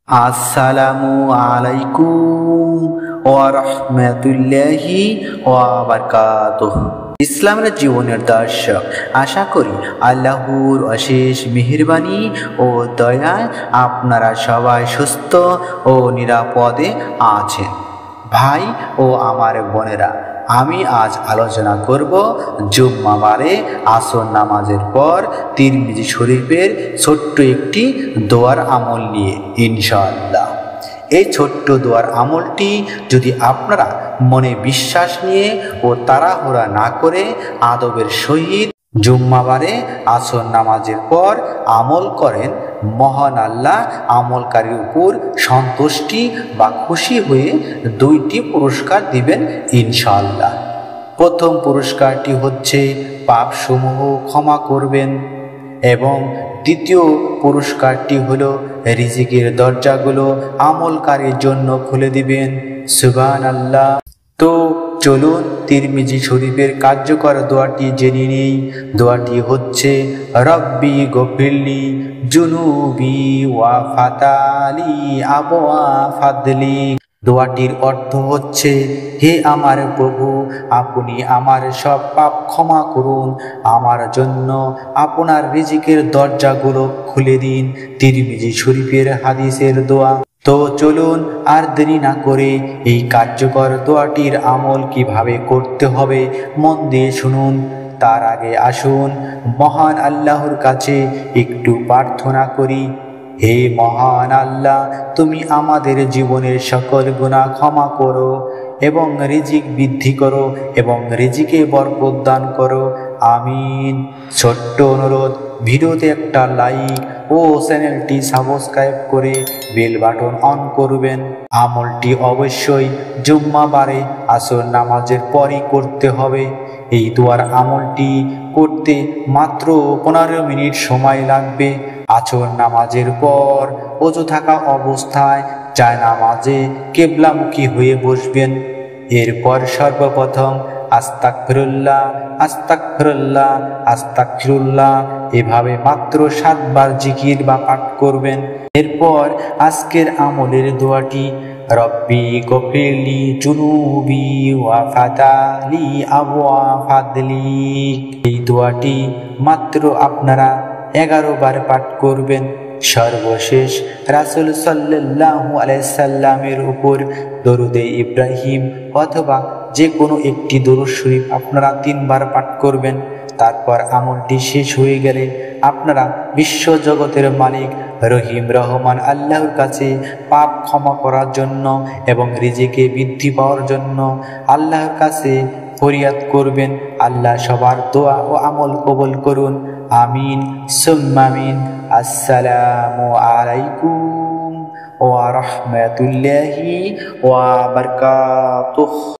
আসসালামু আলাইকুম ওয়া রাহমাতুল্লাহি ওয়া বারাকাতুহু। ইসলামের জীবনের দর্শক, আশা করি আল্লাহর অশেষ মেহেরবানি ও দয়ায় আপনারা সবাই সুস্থ ও নিরাপদে আছেন। ভাই ও আমার বোনেরা, আমি আজ আলোচনা করব জুম্মাবারে আসর নামাজের পর তিরমিজি শরীফের ছোট্ট একটি দোয়ার আমল নিয়ে ইনশাআল্লাহ। এই ছোট্ট দোয়ার আমলটি যদি আপনারা মনে বিশ্বাস নিয়ে ও তাড়াহুড়া না করে আদবের সহিত জুম্মাবারে আসর নামাজের পর আমল করেন, মহান আল্লাহ আমলকারীর উপর সন্তুষ্টি বা খুশি হয়ে দুইটি পুরস্কার দিবেন ইনশাআল্লাহ। প্রথম পুরস্কারটি হচ্ছে পাপসমূহ ক্ষমা করবেন এবং দ্বিতীয় পুরস্কারটি হলো রিজিকের দরজাগুলো আমলকারীর জন্য খুলে দিবেন। সুবহানাল্লাহ। তো চলুন তিরমিজি শরীফের কার্যকর দোয়াটি জেনে নেই। দোয়াটি হচ্ছে রব্বি গফিরলি জুনুবি ওয়া ফাতালি আবওয়া ফাদলি। দোয়াটির অর্থ হচ্ছে, হে আমার প্রভু, আপনি আমার সব পাপ ক্ষমা করুন, আমার জন্য আপনার রিজিকের দরজাগুলো খুলে দিন। তিরমিজি শরীফের হাদিসের দোয়া। তো চলুন আর দেরি না করে এই কার্যকর দোয়াটির আমল কিভাবে করতে হবে মন দিয়ে শুনুন। তার আগে আসুন মহান আল্লাহর কাছে একটু প্রার্থনা করি। হে মহান আল্লাহ, তুমি আমাদের জীবনের সকল গুনাহ ক্ষমা করো এবং রিজিক বৃদ্ধি করো এবং রিজিকে বরকত দান করো, আমিন। ছোট্ট অনুরোধ, ভিডিওতে একটা লাইক ও চ্যানেলটি সাবস্ক্রাইব করে বেল বাটন অন করবেন। আমলটি অবশ্যই জুম্মাবারে আসর নামাজের পরই করতে হবে। এই দোয়ার আমলটি করতে মাত্র 15 মিনিট সময় লাগবে। আসর নামাজের পর ওযু থাকা অবস্থায় জায়নামাজে কিবলামুখী হয়ে বসবেন। এরপর সর্বপ্রথম আস্তাগফিরুল্লাহ আস্তাগফিরুল্লাহ আস্তাগফিরুল্লাহ এভাবে মাত্র 7 বার জিকির বা পাঠ করবেন। এরপর আজকের আমলের দোয়াটি রব্বি গফিরলি জুনুবি ওয়া ফাতালি আবওয়া ফাদলি, এই দোয়াটি মাত্র আপনারা 11 বার পাঠ করবেন। সর্বশেষ রাসূল সাল্লাল্লাহু আলাইহি সাল্লামের উপর দরুদে ইব্রাহিম অথবা যে কোনো একটি দরুদ শরীফ আপনারা 3 বার পাঠ করবেন। তারপর আমলটি শেষ হয়ে গেলে আপনারা বিশ্ব জগতের মালিক রহিম রহমান আল্লাহর কাছে পাপ ক্ষমা করার জন্য এবং রিজিকে বৃদ্ধি পাওয়ার জন্য আল্লাহর কাছে ফরিয়াদ করবেন। আল্লাহ সবার দোয়া ও আমল কবুল করুন, আমিন সুম্মা আমিন। আসসালামু আলাইকুম ওয়া রাহমাতুল্লাহি ওয়া বারাকাতুহু।